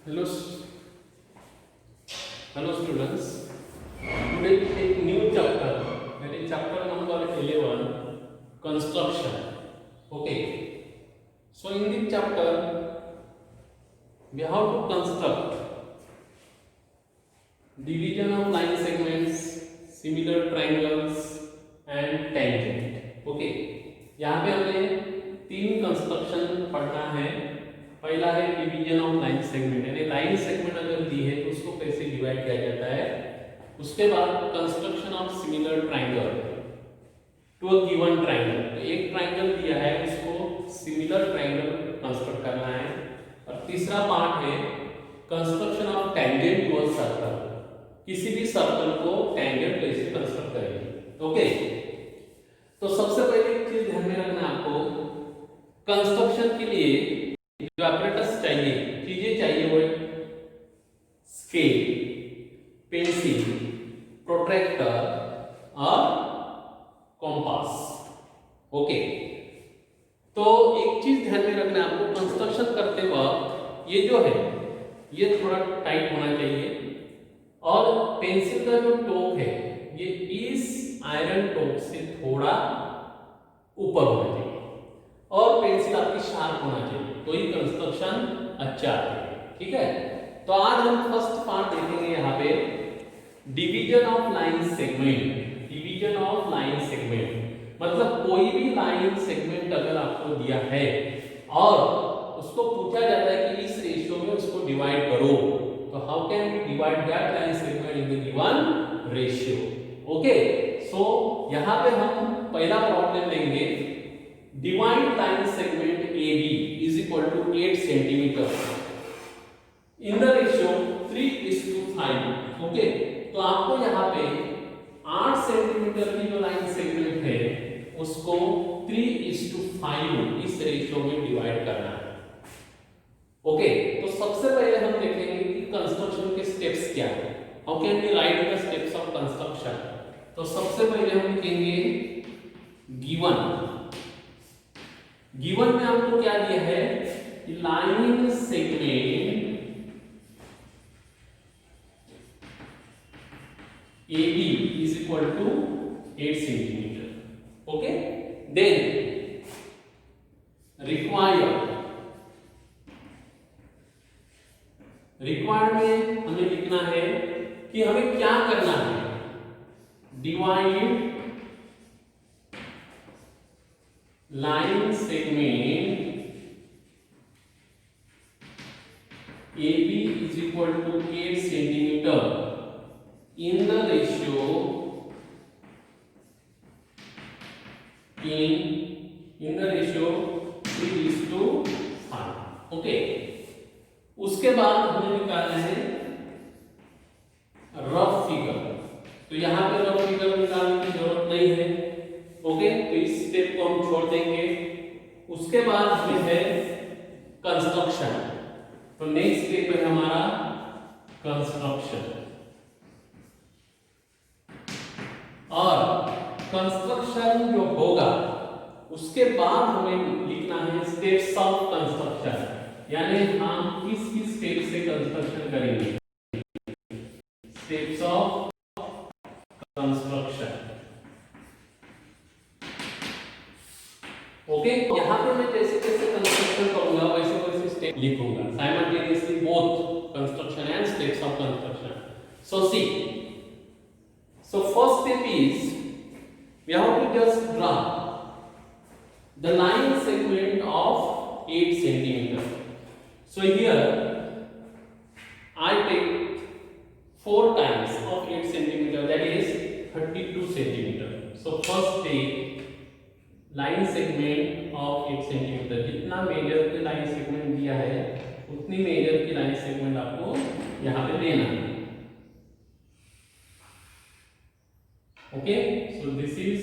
Hello, hello students. Today we take new chapter. That is chapter number 11, construction. Okay. So in this chapter, we have to construct division of line segments, similar triangles, and tangent. Okay. यहाँ पे हमें तीन construction पढ़ना है. पहला है division of line segment, यानी line segment अगर दी है तो उसको कैसे डिवाइड किया जाता है. उसके बाद construction of similar triangle to a given triangle. तो एक ट्रायंगल दिया है, उसको सिमिलर ट्रायंगल कंस्ट्रक्ट करना है. और तीसरा पार्ट है construction of tangent to a circle. किसी भी सर्कल को टेंजेंट कैसे कंस्ट्रक्ट करेंगे. ओके. तो सबसे पहले एक चीज ध्यान में रखना आपको, कंस्ट्रक्शन के लिए जो apparatus चाहिए, चीजें चाहिए, वो स्केल, पेंसिल, प्रोट्रैक्टर और कॉम्पास. ओके. तो एक चीज ध्यान में रखना आपको, कंस्ट्रक्शन करते वक्त ये जो है ये थोड़ा टाइट होना चाहिए और पेंसिल का जो टोक है ये इस आयरन टोक से थोड़ा ऊपर होना चाहिए और पेंसिल आपकी शार्प होना चाहिए, तो ही कंस्ट्रक्शन अच्छा है. ठीक है. तो आज हम फर्स्ट पार्ट देखेंगे यहाँ पे division of line segment. Division of line segment मतलब कोई भी लाइन सेगमेंट अगर आपको दिया है और उसको पूछा जाता है कि इस रेशियो में उसको डिवाइड करो, तो how can we divide that line segment in the given ratio. Okay. So यहाँ पे हम पहला प्रॉब्लम लेंगे. Divide line segment AB is equal to 8 centimeter in the ratio 3:5. Okay. तो आपको यहाँ पे 8 सेंटीमीटर की जो लाइन सेगमेंट है उसको 3:5 इस रेशियो में डिवाइड करना है. ओके. तो सबसे पहले हम देखेंगे कि कंस्ट्रक्शन के स्टेप्स क्या है. How can we write the steps of construction. तो सबसे पहले हम लिखेंगे गिवन में आपको क्या दिया है, line segment AB is equal to 8 centimeter. Okay. Then required में हमें लिखना है कि हमें क्या करना है. Divide line segment AB is equal to 8 centimeter in the ratio in the ratio 3:5. Okay. उसके बाद हमें निकालना है रफ फिगर. तो यहाँ पे रफ फिगर निकालने की जरूरत नहीं है. ओके. तो इस स्टेप को हम छोड़ देंगे. उसके बाद हमें है कंस्ट्रक्शन. तो नेक्स्ट स्टेप है हमारा कंस्ट्रक्शन. और कंस्ट्रक्शन जो होगा उसके बाद हमें लिखना है स्टेप्स ऑफ कंस्ट्रक्शन, यानी हम किस किस स्टेप से कंस्ट्रक्शन करेंगे. Steps of construction. ओके. यहाँ पे मैं जैसे जैसे कंस्ट्रक्शन करूंगा वैसे वैसे स्टेप लिखूंगा simultaneously both construction and steps of construction. So see. So first step is we have to just draw the line segment of 8 centimeter. So here I take 4 times of 8 centimeter, that is 32 centimeter. So first step line segment of 8 centimetre. जितना measure की line segment दिया है उतनी major की line segment आपको यहाँ पे देना है. Okay. So this is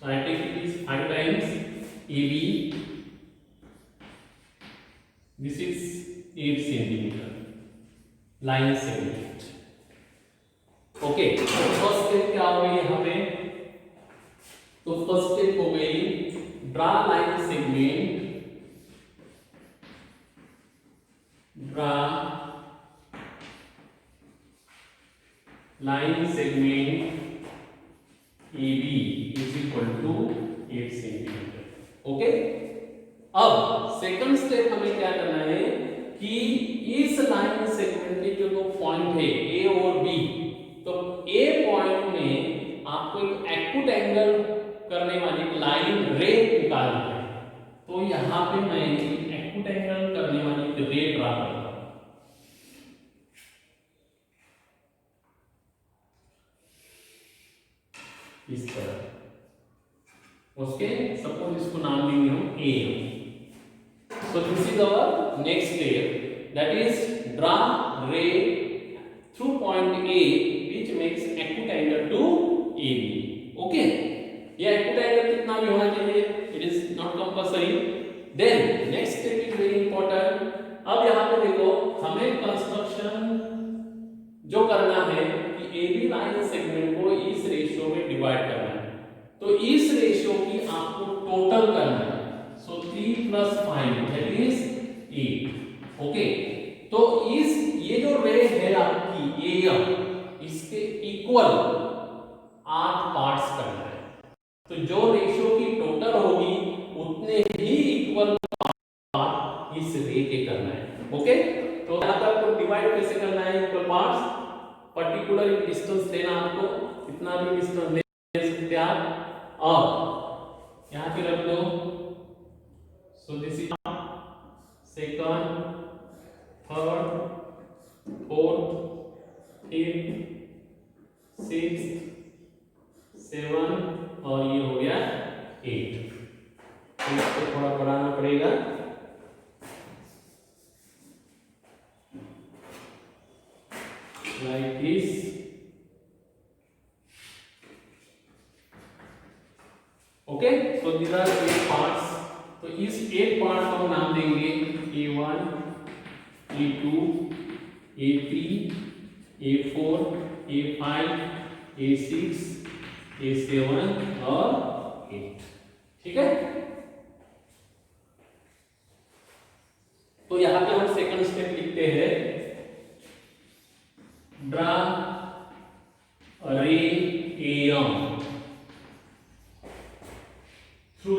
I take it is 5 times AB. This is 8 centimeter line segment. Okay. तो फर्स्ट स्टेप क्या होगा यहाँ पे. तो फर्स्ट स्टेप स्टेप हो गई draw line segment, draw line segment AB is equal to 8 centimetre. Okay, अब second step हमें क्या करना है कि इस लाइन सेगमेंट के जो दो पॉइंट है A और B, तो A पॉइंट में आपको एक एक्यूट एंगल करने वाली लाइन रे निकालनी है। तो यहां पे मैं एक्यूट एंगल करने वाली रे ड्रा करूंगा इस तरह। उसके सपोज इसको नाम देंगे हम A। So this is our next step, that is draw ray through point A which makes acute angle to AB। Okay, ये एक्यूट एंगल कितना भी होना चाहिए, it is not compulsory. Then next step is very important. अब यहां पे देखो हमें कंस्ट्रक्शन जो करना है कि AB लाइन सेगमेंट को इस रेशियो में डिवाइड करना है, तो इस रेशियो की आपको टोटल करना है। सो 3 + 5 दैट इज 8। ओके, तो इस ये जो रे है आपकी AM, इसके इक्वल 8 पार्ट्स करना है। तो जो रेशियो की टोटल होगी उतने ही इक्वल पार्ट इस रे के करना है। ओके, तो यहां पर आपको डिवाइड कैसे करना है इक्वल पार्ट्स, पर्टिकुलर डिस्टेंस लेना, आपको कितना भी डिस्टेंस ले सकते हैं आप, और यहां पे रख दो। सो this is second, third, fourth, fifth, sixth, 7 और ये हो गया 8। तो इसको थोड़ा बढ़ाना पड़ेगा। Like this। Okay, so these are 8 parts। तो इस 8 पार्ट को हम नाम देंगे A1, A2, A3, A4, A5, A6, A7 और 8। ठीक है, तो यहां पे हम सेकंड स्टेप लिखते हैं, ड्रा रे AM through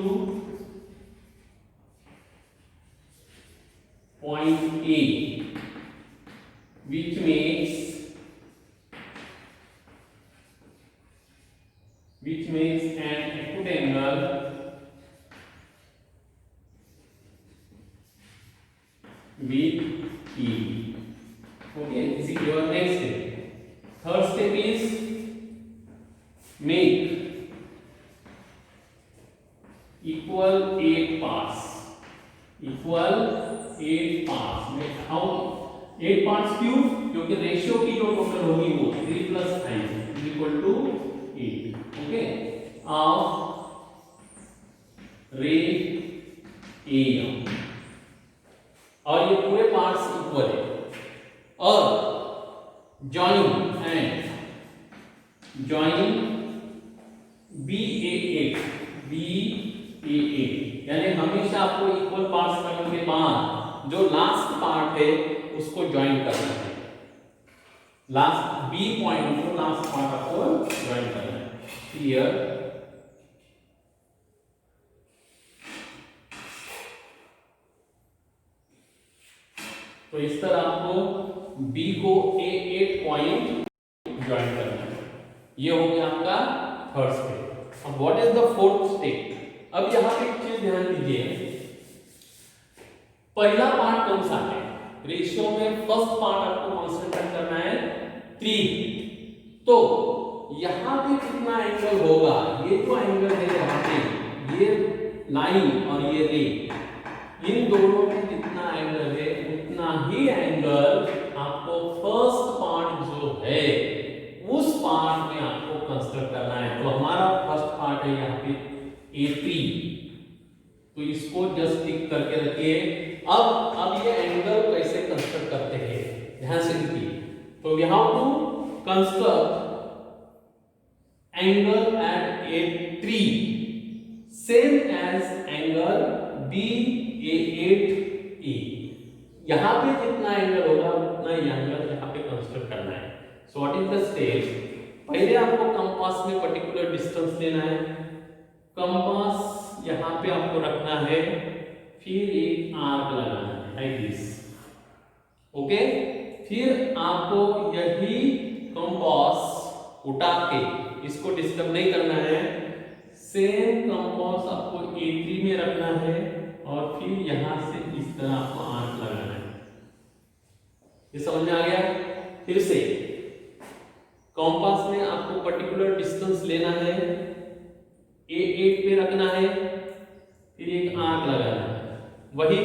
point A which makes an acute angle with E। Okay, this is your next step। Third step is make equal 8 parts। equal 8 parts में how 8 parts क्यों, क्योंकि रेशियो की जो total होगी वो 3 + 5 is equal to 8। Okay, of रे AM, और ये पूरे पार्ट्स इक्वल है, और जॉइन BA8 यानी हमेशा आपको इक्वल पार्ट्स करने के बाद जो लास्ट पार्ट है उसको ज्वाइन करना है। लास्ट B पॉइंट को लास्ट पार्ट आपको ज्वाइन करना है। क्लियर, तो इस तरह आपको B को A8 पॉइंट ज्वाइन करना है। ये हो गया आपका थर्ड स्टेप। अब what is the fourth step? अब यहां पे एक चीज ध्यान दीजिए, पहला पार्ट कौन सा है रेशियो में, फर्स्ट पार्ट आपको कंसीडर करना है 3। तो यहां पे कितना एंगल होगा, ये जो एंगल है यहां पे, ये लाइन और ये रे, इन दोनों में जितना एंगल है उतना ही एंगल आपको फर्स्ट पार्ट जो है उस पार्ट में आपको कंसीडर करना है। तो हमारा फर्स्ट पार्ट है यहाँ पे A3, तो इसको जस्ट टिक करके रखिए। अब ये एंगल कैसे कंस्ट्रक्ट करते हैं ध्यान से देखिए। तो we have to construct angle at A3 8A। यहाँ पे जितना एंगल होगा उतना ही एंगल यहाँ पे कंस्ट्रक्ट करना है। So what is the step? पहले आपको कंपास में पर्टिकुलर डिस्टेंस लेना है, कंपास यहाँ पे आपको रखना है, फिर एक आर्क लगाना है लाइक दिस। ओके, फिर आपको यही कंपास उठा के इसको डिस्टर्ब नहीं करना है, सेम कंपास आपको A3 में रखना है और फिर यहां से इस तरह आपको आर्क लगाना है। ये समझ में आ गया? फिर से कंपास में आपको पर्टिकुलर डिस्टेंस लेना है, A8 पे रखना है, फिर एक आर्क लगाना है, वही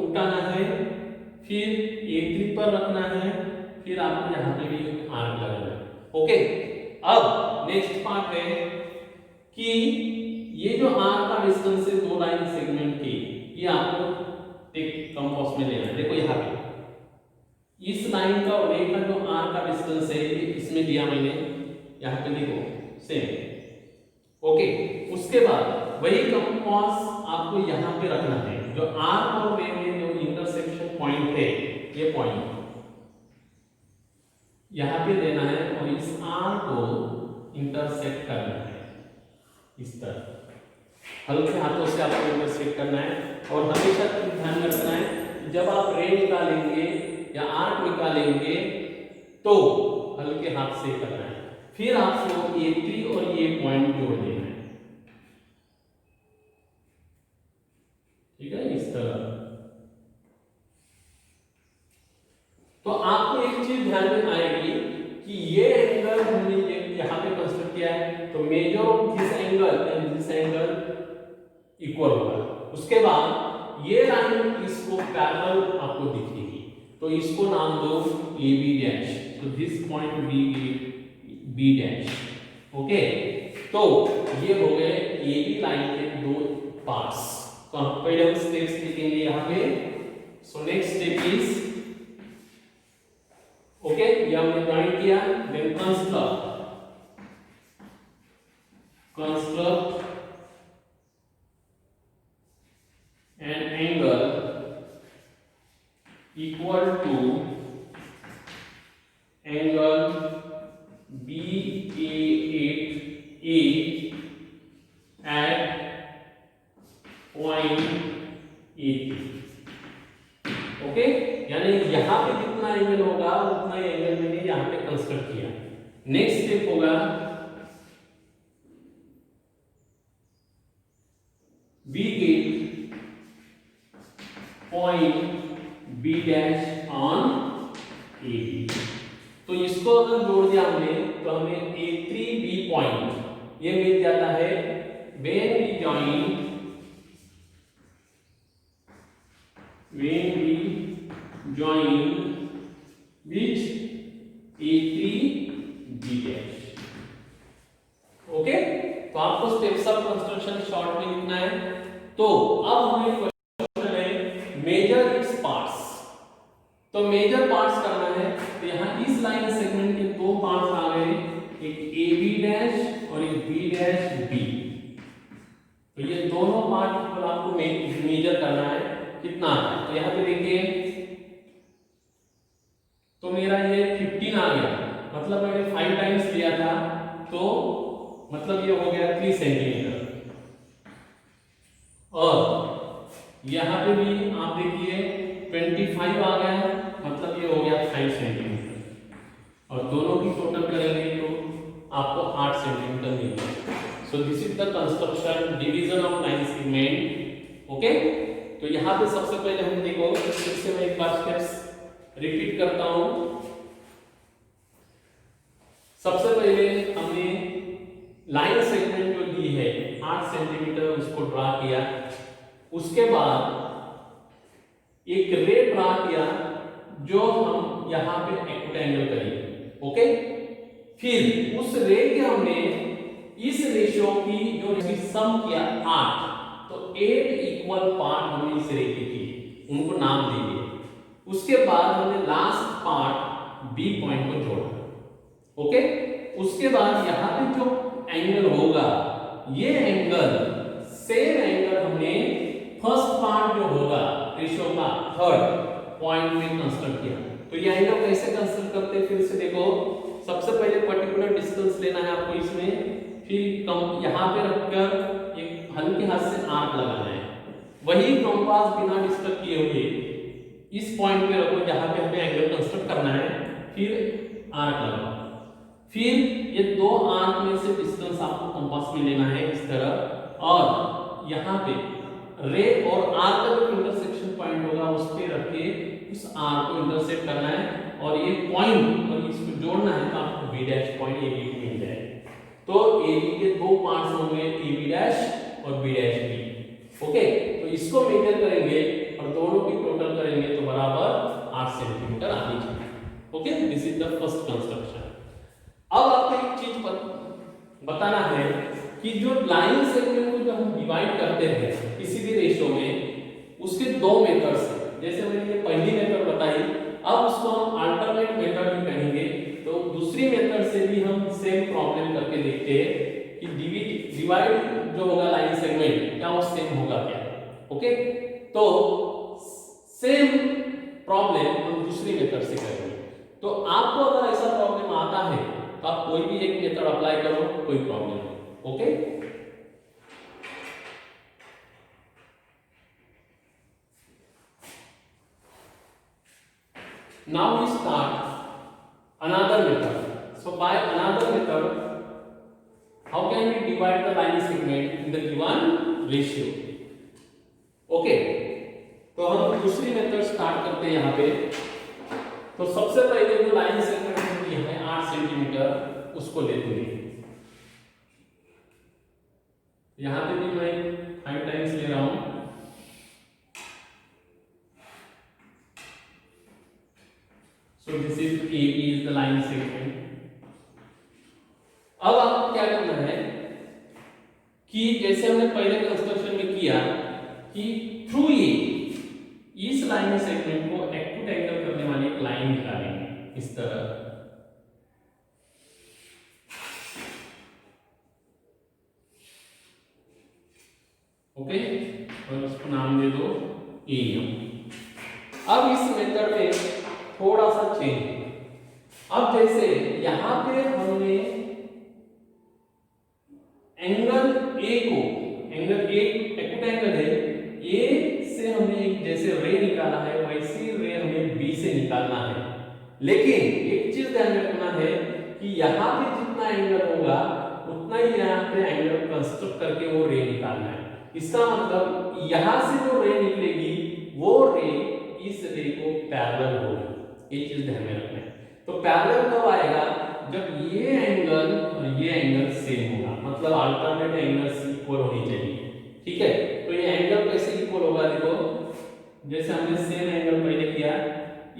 उठाना है, फिर A3 पर रखना है, फिर आपको यहाँ पे भी एक आर्क लगाना है। ओके, अब नेक्स्ट पार्ट है कि ये जो आर्क का डिस्टेंस है दो लाइन सेगमेंट की, ये आपको एक कंपास में लेना है। देखो यहाँ पे इस लाइन का और ये का जो आर्क का डिस्टेंस है ये इसमें दिया मैंने, यहाँ पे देखो सेम। ओके, उसके बाद वही कंपास आपको यहाँ पे रखना है, जो आर्क और वे में जो इंटरसेक्शन पॉइंट है, ये पॉइंट यहाँ पे देना है और इस आर्क को इंटरसेक्ट करना है इस तरह। हल्के हाथों से आपको इंटरसेक्ट करना है और हमेशा ध्यान रखना है जब आप रे निकालेंगे या आर्क निकालेंगे तो हल्के हाथ से करना है। फिर आपको A3 और ये पॉइंट जोड़ देना है, ठीक है, इस तरह। तो आपको एक चीज ध्यान में आएगी कि ये एंगल हमने यहाँ पे कंस्ट्रक्ट किया है, तो measure this angle and this angle equal होगा। उसके बाद ये लाइन इसको पैरेलल आपको दिखेगी, तो इसको नाम दो AB डैश। तो this point B dash. Okay, तो ये हो गए AB लाइन के दो पार्ट्स। तो हम पहले हम स्टेप्स लिखेंगे यहाँ पे। So next step is, okay, ये हमने ड्राइंग किया, then construct an angle equal to angle BA8A at point A3। ओके, यानी यहाँ पे जितना एंगल होगा उतना ही एंगल मैंने यहाँ पे कंस्ट्रक्ट किया। नेक्स्ट स्टेप होगा B get point B dash on AB। तो इसको अगर जोड़ दिया हमने तो हमें A3B पॉइंट ये मिल जाता है when we join which A3B dash। Okay, तो आपको स्टेप्स ऑफ कंस्ट्रक्शन शॉर्ट में लिखना है। तो अब हमें क्वेश्चन है मेजर इट्स पार्ट्स। तो मेजर पार्ट्स करना है, तो यहाँ इस लाइन सेगमेंट के दो पार्ट्स आ गए, एक AB डैश और एक B डैश B। तो ये दोनों पार्ट पर आपको मेजर करना है कितना आता है। तो यहाँ पे देखिए, तो मेरा ये 15 आ गया, मतलब मैंने 5 टाइम्स लिया था, तो मतलब ये हो गया 3 सेंटीमीटर। और यहाँ पे भी आप देखिए 25 आ गया, मतलब ये हो गया 5 सेंटीमीटर। और दोनों की टोटल करेंगे तो आपको 8 सेंटीमीटर मिलेगा। सो this is the construction division of line segment. Okay, तो यहाँ पे सबसे पहले हम देखो, फिर से मैं एक बार स्टेप्स रिपीट करता हूं। सबसे पहले हमने लाइन सेगमेंट जो दी है 8 सेंटीमीटर उसको ड्रा किया। उसके बाद एक रे ड्रा किया जो हम यहाँ पे एक्यूट एंगल करेंगे। ओके, फिर उस रे के हमने इस रेशियो की जो सम किया 8, तो 8 इक्वल पार्ट हमने इस रे के किए, उनको नाम दिए। उसके बाद हमने लास्ट पार्ट B पॉइंट को जोड़ा। ओके, उसके बाद यहाँ पे जो एंगल होगा ये एंगल सेम एंगल हमने फर्स्ट पार्ट जो होगा रेशियो का थर्ड पॉइंट में कंस्ट्रक्ट किया। तो ये एंगल कैसे कंस्ट्रक्ट करते हैं, फिर से देखो। सबसे पहले पर्टिकुलर डिस्टेंस लेना है आपको इसमें, फिर यहाँ पे रखकर एक हल्के हाथ से आर्क लगाना है। वही कंपास बिना डिस्टर्ब किए हुए इस पॉइंट पे रखो जहाँ पे हमें एंगल कंस्ट्रक्ट करना है, फिर आर्क लगाओ। फिर ये दो आर्क में से डिस्टेंस आपको कंपास में लेना है इस तरह, और यहाँ पे रे और आर्क का जो इंटरसेक्शन पॉइंट होगा उस पे रख के उस आर्क को इंटरसेक्ट करना है, और ये पॉइंट और इसको जोड़ना है तो आपको B dash point A B मिल जाएगा। तो ए बी के दो पार्ट्स होंगे, ए बी डैश और बी डैश बी। ओके, तो इसको मेजर करेंगे और दोनों की टोटल करेंगे तो बराबर 8 सेंटीमीटर आनी चाहिए। Okay, this is the first construction. अब आपको एक चीज बताना है कि जो लाइन सेगमेंट को जो हम डिवाइड करते हैं किसी भी रेशियो में, उसके दो मेथड्स हैं। जैसे मैंने ये पहली मेथड बताई, अब उसको हम अल्टरनेट मेथड भी कहेंगे। तो दूसरी मेथड से भी हम सेम प्रॉब्लम करके देखते हैं कि डिवाइड जो होगा लाइन सेगमेंट क्या वो सेम होगा क्या। ओके, तो सेम प्रॉब्लम हम दूसरी मेथड से करेंगे। तो आपको अगर ऐसा प्रॉब्लम आता है तो आप कोई भी एक मेथड अप्लाई करो, कोई प्रॉब्लम नहीं। Okay, now we start another method. So by another method, how can we divide the line segment in the given ratio? Okay, तो हम दूसरी मेथड स्टार्ट करते हैं यहाँ पे। तो सबसे पहले जो लाइन सेगमेंट होती है 8 सेंटीमीटर, उसको लेते हैं। यहाँ पे भी मैं 5 टाइम्स ले रहा हूँ। So this is AB is the line segment. अब आपको क्या करना है कि जैसे हमने पहले कंस्ट्रक्शन में किया कि थ्रू ए इस लाइन सेगमेंट को एक्यूट एंगल करने वाली एक लाइन निकालेंगे इस तरह। ओके, और इसको नाम दे दो AM। अब इस मेथड में थोड़ा सा चेंज। अब जैसे यहां पे हमने एंगल ए को, एंगल ए एक्यूट एंगल है, ए से हमने एक जैसे रे निकाला है वैसी रे हमें बी से निकालना है। लेकिन एक चीज ध्यान रखना है कि यहां पे जितना एंगल होगा उतना ही यहां पे एंगल कंस्ट्रक्ट करके वो रे निकालना है। इसका मतलब यहां से जो रे निकलेगी वो रे इस रे को पैरेलल होगी। ये चीज ध्यान में रखना है। तो पैरेलल कब आएगा, जब ये एंगल और ये एंगल सेम होगा, मतलब अल्टरनेट एंगल्स इक्वल होनी चाहिए। ठीक है, तो ये एंगल कैसे इक्वल होगा, देखो जैसे हमने सेम एंगल पहले किया,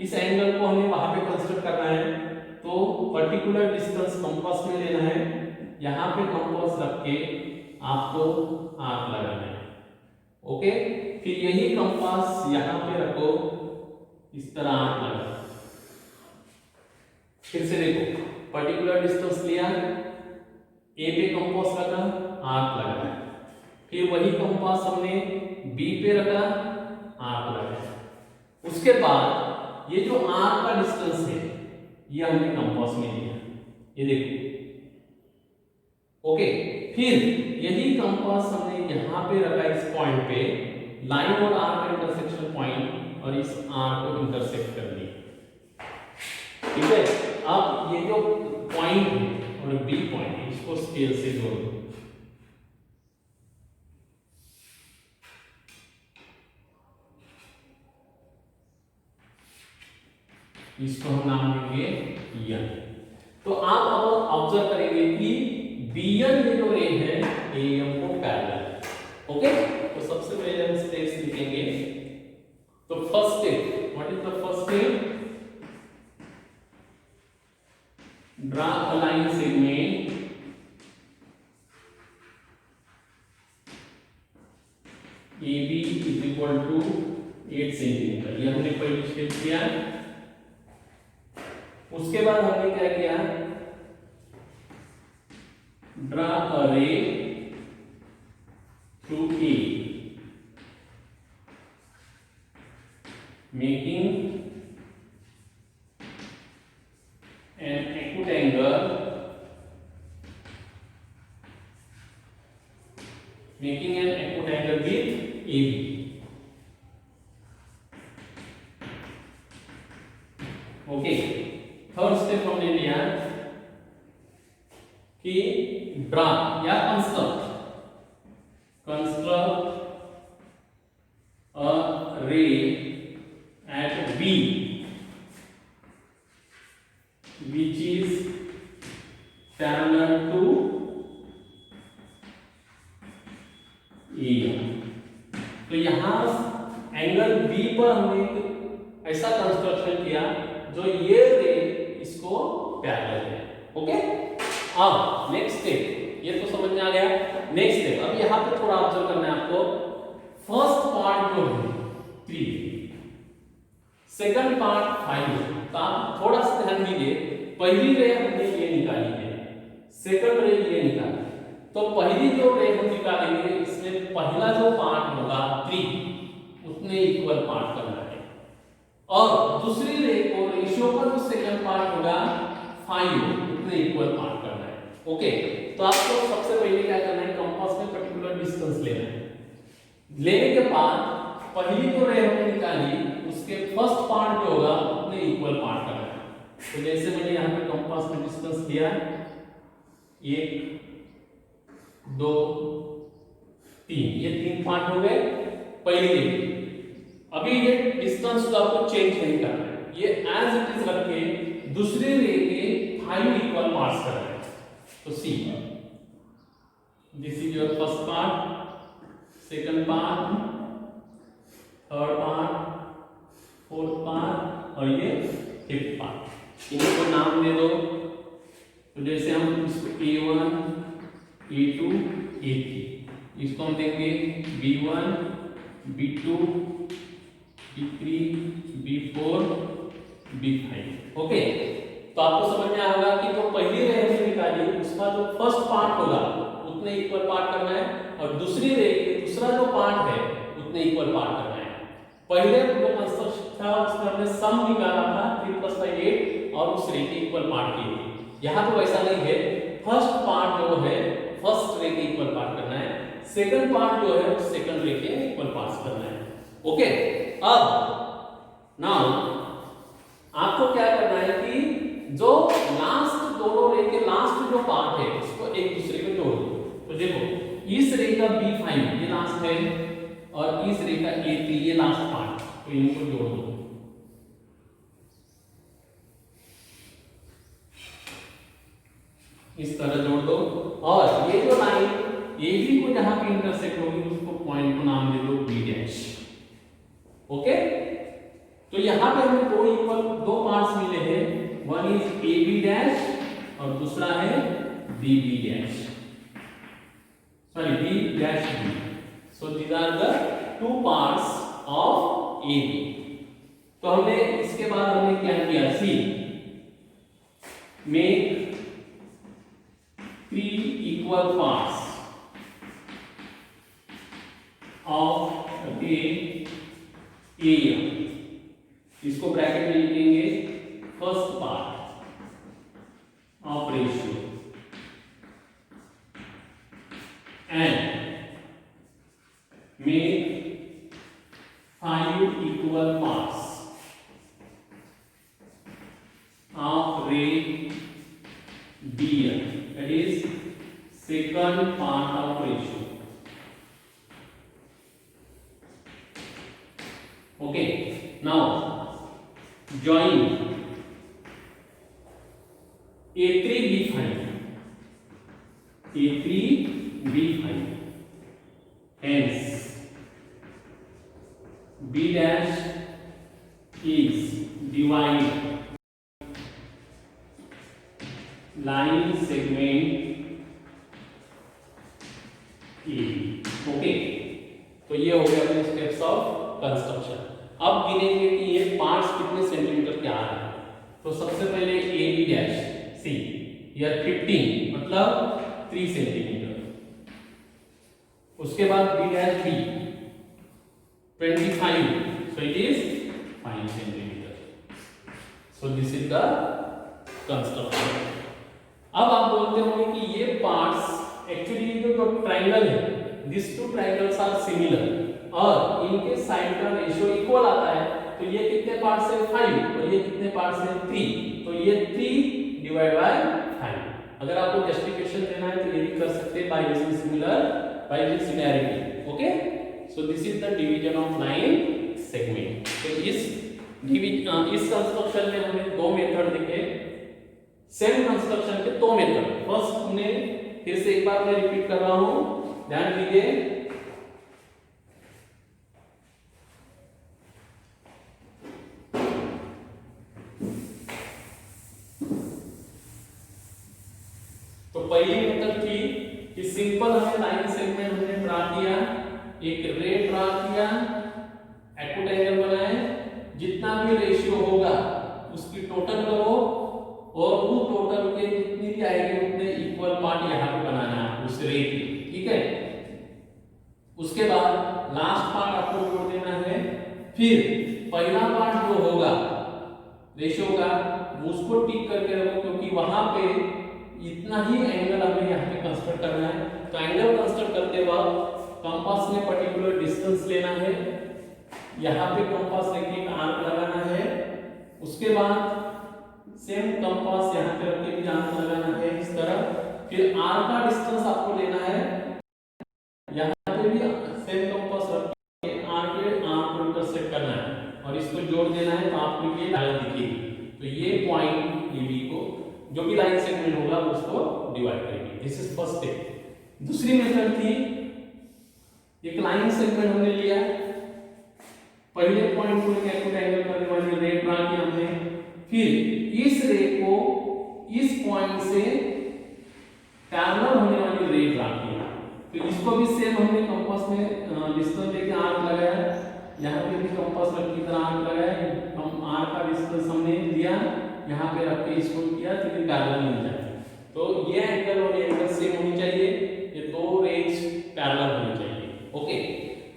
इस एंगल को हमें वहां पे कंस्ट्रक्ट करना है। तो पर्टिकुलर डिस्टेंस कंपास में लेना है, यहाँ पे कंपास रख के आपको आर्क लगाना है। ओके, फिर यही कंपास यहाँ पे रखो, इस तरह आर्क लगा। फिर से देखो, पर्टिकुलर डिस्टेंस लिया, ए पे कंपास रखा, आर्क लगाया। फिर वही कंपास हमने बी पे रखा, आर्क लगाया। उसके बाद ये जो आर्क का डिस्टेंस है ये हमने कंपास में लिया, ये देखो। ओके, फिर यही कंपास हमने यहाँ पे रखा इस पॉइंट पे, लाइन और आर्क का इंटरसेक्शन पॉइंट, और इस आर्क को इंटरसेक्ट कर दिया। ठीक है, अब ये जो पॉइंट है और बी पॉइंट है इसको स्केल से जोड़ दो। इसको हम नाम देंगे एन। तो आप अब ऑब्जर्व करेंगे कि बीएन ये जो रे है एएम को पैरेलल है। ओके, तो सबसे पहले हम स्टेप्स लिखेंगे। तो first step, what is the first step? Draw a line segment AB is equal to 8 centimetre. ये हमने पहले स्टेप किया। उसके बाद हमने क्या किया, ड्रा अ रे through a. Making an acute angle with AB। Okay, third step हमने लिया कि ड्रा या कंस्ट्रक्ट अ रे eight B which is parallel to A। तो यहां एंगल B पर हमने एक ऐसा कंस्ट्रक्शन किया जो ये रे इसको पैरेलल है। ओके, अब नेक्स्ट स्टेप, ये तो समझ में आ गया। नेक्स्ट स्टेप, अब यहां पे थोड़ा ऑब्जर्व करना है आपको। फर्स्ट पार्ट जो है 3, सेकंड पार्ट 5। तो आप थोड़ा सा ध्यान दीजिए, पहली रे हमने ये निकाली है, सेकंड रे ये निकाली। तो पहली जो रे हम निकालेंगे इसमें पहला जो पार्ट होगा 3 उतने इक्वल पार्ट करना है, और दूसरी रे को रेशियो का जो सेकंड पार्ट होगा 5 उतने इक्वल पार्ट करना है। ओके, तो आपको सबसे पहले क्या करना है, कंपास में पर्टिकुलर डिस्टेंस लेना है। लेने के बाद पहली जो रे हमने निकाली उसके फर्स्ट पार्ट जो होगा उतने इक्वल पार्ट करना है। तो जैसे मैंने यहाँ पे कंपास में डिस्टेंस लिया 1 2 3, ये 3 पार्ट हो गए पहली रे। अभी ये डिस्टेंस को आपको चेंज नहीं करना है, ये एज इट इज रख के दूसरे रे के 5 इक्वल पार्ट्स करना है। तो see this is your first part, second part, third part, fourth part और ये फिफ्थ पार्ट। इनको नाम दे दो। तो जैसे हम इसको A1 A2 A3, इसको हम देंगे B1 B2 B3 B4 B5। Okay, तो आपको समझ में आएगा कि जो पहली रे हमने निकाली उसका जो फर्स्ट पार्ट होगा उतने इक्वल पार्ट करना है, और दूसरी रे दूसरा जो पार्ट है उतने इक्वल पार्ट करना है। पहले जो कंस्ट्रक्शन था उसमें हमने सम निकाला था 3 + 5 8 और उस रे के इक्वल पार्ट किए थे। यहाँ तो वैसा नहीं है, फर्स्ट पार्ट जो है फर्स्ट रे के इक्वल पार्ट करना है, सेकंड पार्ट जो है सेकंड रे के इक्वल पार्ट करना है। ओके, अब नाउ आपको क्या करना है कि जो लास्ट दोनों रे के लास्ट जो पार्ट है उसको एक दूसरे को जोड़ दो। तो देखो, इस रे का B5 ये लास्ट है और इस रे का A3 ये लास्ट पार्ट, तो इनको जोड़ दो। इस तरह जोड़ दो, और ये जो लाइन AB को जहां पे इंटरसेक्ट होगी उसको पॉइंट को नाम दे दो B'। ओके, तो यहां पे हमें दो पार्ट्स मिले हैं, वन इज AB' और दूसरा है BB', sorry B'। So these are the 2 parts of AB। तो हमने इसके बाद हमने क्या किया, see make 3 equal parts of ray A। इसको ब्रैकेट में लिखेंगे first part of ratio and make 5 equal parts of ray B, that is second part of ratio। Okay, now join A3B5 hence B' is divide line segment AB। Okay, तो ये हो गया अपने steps of construction. अब गिनेंगे कि ये parts कितने centimetre के आ रहे हैं। तो सबसे पहले AB' सी या 15 मतलब 3 सेंटीमीटर, उसके बाद B' 25, so it is 5 centimetre. So this is the construction. अब आप बोलते होंगे कि ये पार्ट्स एक्चुअली जो ट्रायंगल है, this two triangles are similar और इनके साइड का रेशियो इक्वल आता है. तो ये कितने पार्ट्स है 5 और ये कितने पार्ट्स है 3. तो ये 3 डिवाइड बाय 5. अगर आपको जस्टिफिकेशन देना है तो ये भी कर सकते हैं by using similar by using similarity. Okay, so this is the division of line segment. तो इस कंस्ट्रक्शन में हमें दो मेथड दिखे. सेम कंस्ट्रक्शन के दो मेथड. फर्स्ट हमने, फिर से एक बार मैं रिपीट कर रहा हूं, ध्यान दीजिए. तो पहली मेथड थी कि सिंपल हमें लाइन सेगमेंट हमने ड्रा किया, एक रे ड्रा किया, एक्यूट एंगल बनाए, जितना भी रेशियो होगा उसकी टोटल करो और वो टोटल के जितनी भी आएगी उतने इक्वल पार्ट यहाँ पे बनाना है उस रे की. ठीक है, उसके बाद लास्ट पार्ट आपको जोड़ देना है. फिर पहला पार्ट जो होगा रेशियो का उसको टिक करके रखो, क्योंकि वहां पे इतना ही एंगल हमें यहाँ पे कंस्ट्रक्ट करना है. तो एंगल कंस्ट्रक्ट करते वक्त कंपास में पर्टिकुलर डिस्टेंस लेना है. यहाँ पे कंपास लेके एक आर्क लगाना है. उसके बाद सेम कंपास यहाँ पे रख के भी आर्क लगाना है इस तरह. फिर आर्क का डिस्टेंस आपको लेना है. यहाँ पे भी सेम कंपास रख के आर्क को इंटरसेक्ट करना है और इसको जोड़ देना है. तो आपको ये लाइन दिखेगी. तो ये पॉइंट AB को जो भी लाइन सेगमेंट होगा उसको डिवाइड करेंगे. This is first step. दूसरी मेथड थी, एक लाइन सेगमेंट हमने लिया, पहले पॉइंट को एक्यूट एंगल करने वाली रे ड्रा की हमने. फिर इस रे को इस पॉइंट से पैरेलल होने वाली रे ड्रा किया. तो इसको भी सेम हमने कंपास में डिस्टेंस लेके आर्क लगाया. यहाँ पे भी कंपास रख की तरह आर्क लगाया. हम आर्क का डिस्टेंस हमने लिया, यहाँ पे रख के इसको किया तो ये पैरेलल मिल जाए. तो ये एंगल और ये एंगल सेम होनी चाहिए, ये दो रेज पैरेलल होनी चाहिए. ओके,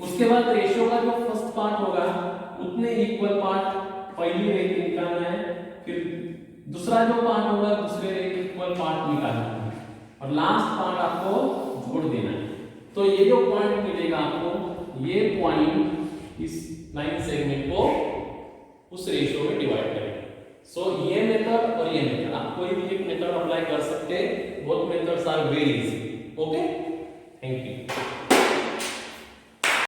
उसके बाद रेशियो का जो फर्स्ट पार्ट होगा उतने इक्वल पार्ट पहली रे के निकालना है. फिर दूसरा जो पार्ट होगा दूसरे रे के इक्वल पार्ट निकालना है और लास्ट पार्ट आपको जोड़ देना है. तो ये जो पॉइंट मिलेगा आपको, ये पॉइंट इस लाइन सेगमेंट को उस रेशियो में डिवाइड करेगा. सो ये मेथड और ये मेथड, आप कोई भी एक मेथड अप्लाई कर सकते हैं. Both methods are very easy. Okay, thank you.